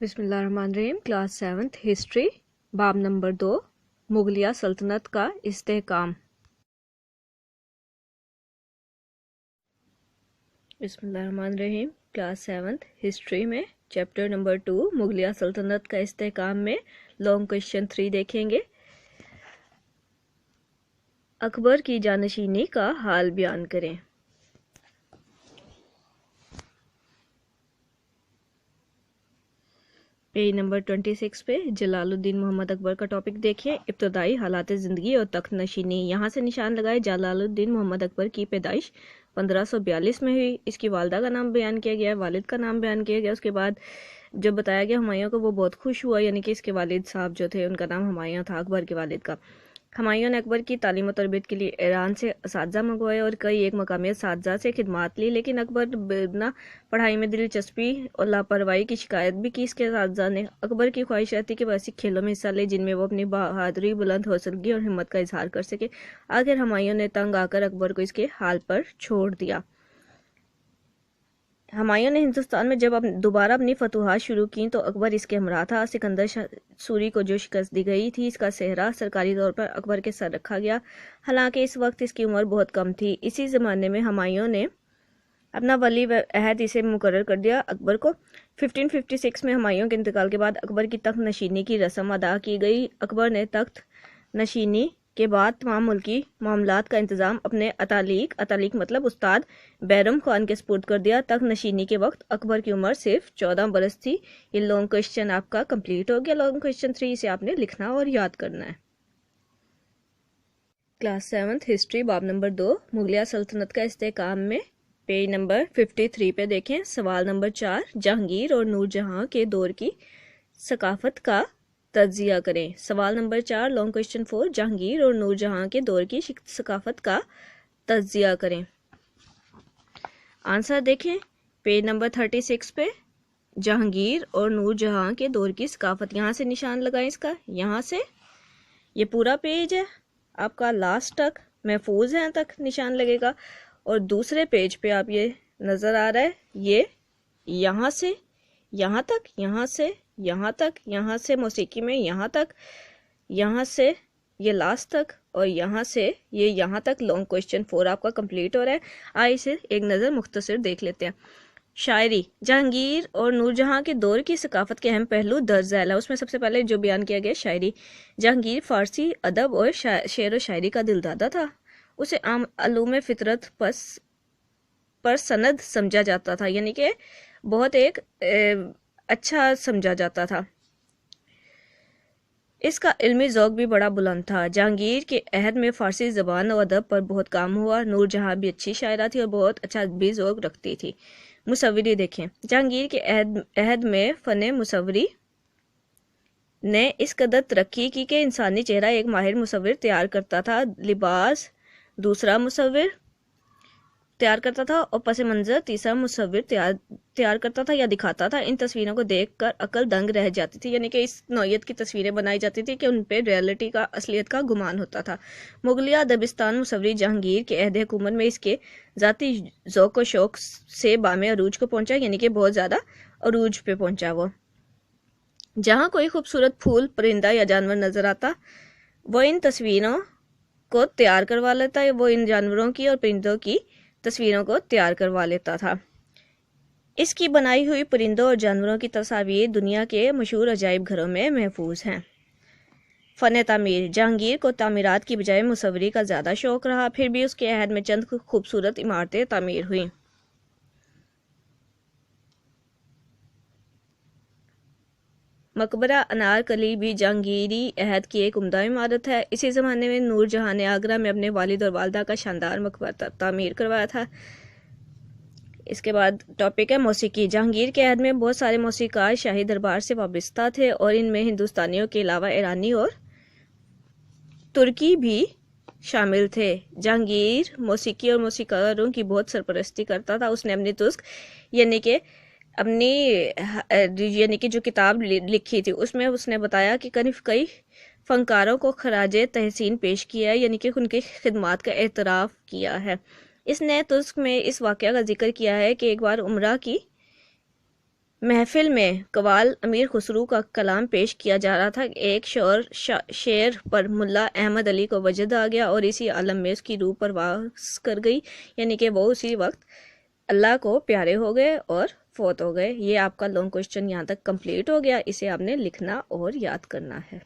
बिस्मिल्लाहिर्रहमानिर्रहीम। Class 7th history, बाब number 2, मुगलिया सल्तनत का इस्तेहकाम। बिस्मिल्लाहिर्रहमानिर्रहीम। क्लास 7th हिस्ट्री में चैप्टर नंबर 2 मुगलिया सल्तनत का इस्तेहकाम में लॉन्ग क्वेश्चन 3 देखेंगे। अकबर की जानशीनी का हाल बयान करें। पेज नंबर 26 पे जलालुद्दीन मोहम्मद अकबर का टॉपिक देखिए। इब्तदाई हालात ज़िंदगी और तख्त नशीनी। यहाँ से निशान लगाए। जलालुद्दीन मोहम्मद अकबर की पैदाइश 1542 में हुई। इसकी वालदा का नाम बयान किया गया, वालिद का नाम बयान किया गया। उसके बाद जब बताया गया हुमायूं को, वो बहुत खुश हुआ, यानी कि इसके वालिद साहब जो थे उनका नाम हुमायूं था, अकबर के वालिद का। हुमायूं ने अकबर की तालीम और तरबियत के लिए ईरान से असातिज़ा मंगवाए और कई एक मकामी असातिज़ा से खिदमात ली, लेकिन अकबर बिना पढ़ाई में दिलचस्पी और लापरवाही की शिकायत भी की। इसके असातिज़ा ने अकबर की ख्वाहिश रहती कि वह ऐसे खेलों में हिस्सा ले जिनमें वो अपनी बहादुरी, बुलंद हौसलगी और हिम्मत का इजहार कर सके। आखिर हुमायूं ने तंग आकर अकबर को इसके हाल पर छोड़ दिया। हुमायूं ने हिंदुस्तान में जब दोबारा अपनी फतूहात शुरू की तो अकबर इसके हमरा था। सिकंदर सूरी को जो शिकस्त दी गई थी, इसका सेहरा सरकारी तौर पर अकबर के सर रखा गया। हालांकि इस वक्त इसकी उम्र बहुत कम थी। इसी ज़माने में हुमायूं ने अपना वली अहद इसे मुकर्रर कर दिया अकबर को। 1556 में हुमायूं के इंतकाल के बाद अकबर की तख्त नशीनी की रस्म अदा की गई। अकबर ने तख्त नशीनी के बाद तमाम मुल्की मामलात का इंतज़ाम अपने अतालिक मतलब उस्ताद बैरम खान के सपुर्द कर दिया। तख्त नशीनी के वक्त अकबर की उम्र सिर्फ 14 बरस थी। ये लॉन्ग क्वेश्चन आपका कंप्लीट हो गया। लॉन्ग क्वेश्चन 3 से आपने लिखना और याद करना है। क्लास 7th हिस्ट्री, बाब नंबर 2, मुगलिया सल्तनत का इस्तेहकाम में पेज नंबर 53 पे देखें। सवाल नंबर 4, जहांगीर और नूरजहां के दौर की सकाफत का तज्जिया करें। सवाल नंबर 4, लॉन्ग क्वेश्चन 4, जहांगीर और नूरजहां के दौर की सकाफत का तज्जिया करें। आंसर देखें पेज नंबर 36 पे। जहांगीर और नूरजहां के दौर की सकाफत, यहाँ से निशान लगाएं इसका, यहाँ से ये पूरा पेज है आपका, लास्ट तक महफूज है तक निशान लगेगा। और दूसरे पेज पे आप ये नज़र आ रहा है, ये यहाँ से यहाँ तक, यहाँ से यहाँ तक, यहाँ से मौसीकी में यहाँ तक, यहाँ से ये लास्ट तक, और यहाँ से ये यहाँ तक। लॉन्ग क्वेश्चन 4 आपका कंप्लीट हो रहा है। आइए इसे एक नज़र मुख्तसर देख लेते हैं। शायरी। जहांगीर और नूरजहां के दौर की सकाफत के अहम पहलू दर्ज झैल है। उसमें सबसे पहले जो बयान किया गया शायरी। जहांगीर फारसी अदब और शेर व शायरी का दिलदादा था। उसे आम अलूम फितरत पर सनद समझा जाता था, यानी कि बहुत एक अच्छा समझा जाता था। इसका इल्मी ज़ौक़ भी बड़ा बुलंद था। जहांगीर के अहद में फ़ारसी ज़बान और अदब पर बहुत काम हुआ। नूरजहां भी अच्छी शायरा थी और बहुत अच्छा भी ज़ौक़ रखती थी। मुसव्विरी देखें। जहांगीर के अहद में फ़न मुसव्विरी ने इस कदर तरक्की की कि इंसानी चेहरा एक माहिर मुसव्विर तैयार करता था, लिबास दूसरा मुसव्विर तैयार करता था और पस मंज़र तीसरा मुसव्विर तैयार करता था या दिखाता था। इन तस्वीरों को देखकर अकल दंग रह जाती थी, यानी कि इस नौयत की तस्वीरें बनाई जाती थी कि उन पर रियलिटी का, असलियत का गुमान होता था। मुगलिया दबिस्तान मुसव्विरी जहांगीर के अहद हुकूमत में इसके ज़ाती ज़ौक़ व शौक़ से बामे अरूज को पहुँचा, यानी कि बहुत ज़्यादा अरूज पे पहुँचा। वो जहाँ कोई खूबसूरत फूल, परिंदा या जानवर नज़र आता, वो इन तस्वीरों को तैयार करवा लेता है। वो इन जानवरों की और परिंदों की तस्वीरों को तैयार करवा लेता था। इसकी बनाई हुई परिंदों और जानवरों की तस्वीर दुनिया के मशहूर अजायब घरों में महफूज हैं। फ़न तामीर। जहांगीर को तामीरात की बजाय मुसव्वरी का ज़्यादा शौक़ रहा, फिर भी उसके अहद में चंद खूबसूरत इमारतें तामीर हुईं। मकबरा अनारकली भी जहांगीरी अहद की एक उम्दा इमारत है। इसी ज़माने में नूरजहां ने आगरा में अपने वालिद और वालदा का शानदार मकबरा तामीर करवाया था। इसके बाद टॉपिक है मौसीकी। जहांगीर के अहद में बहुत सारे मौसीकार शाही दरबार से वाबस्ता थे और इनमें हिंदुस्तानियों के अलावा ईरानी और तुर्की भी शामिल थे। जहांगीर मौसीकी और मौसीकारों की बहुत सरपरस्ती करता था। उसने अपनी तुस्क यानी कि जो किताब लिखी थी उसमें उसने बताया कि कई फनकारों को खराजे तहसीन पेश किया है, यानी कि उनकी खिदमात का एतराफ़ किया है। इसने तुस्क में इस वाक़या का जिक्र किया है कि एक बार उमरा की محفل میں قوال امیر خسرو کا کلام پیش کیا جا رہا تھا، ایک شعر پر ملا احمد علی کو وجد آ گیا اور اسی عالم میں اس کی روح پرواز کر گئی، یعنی کہ وہ اسی وقت اللہ کو پیارے ہو گئے اور فوت ہو گئے۔ یہ آپ کا لانگ کوشچن یہاں تک کمپلیٹ ہو گیا، اسے آپ نے لکھنا اور یاد کرنا ہے۔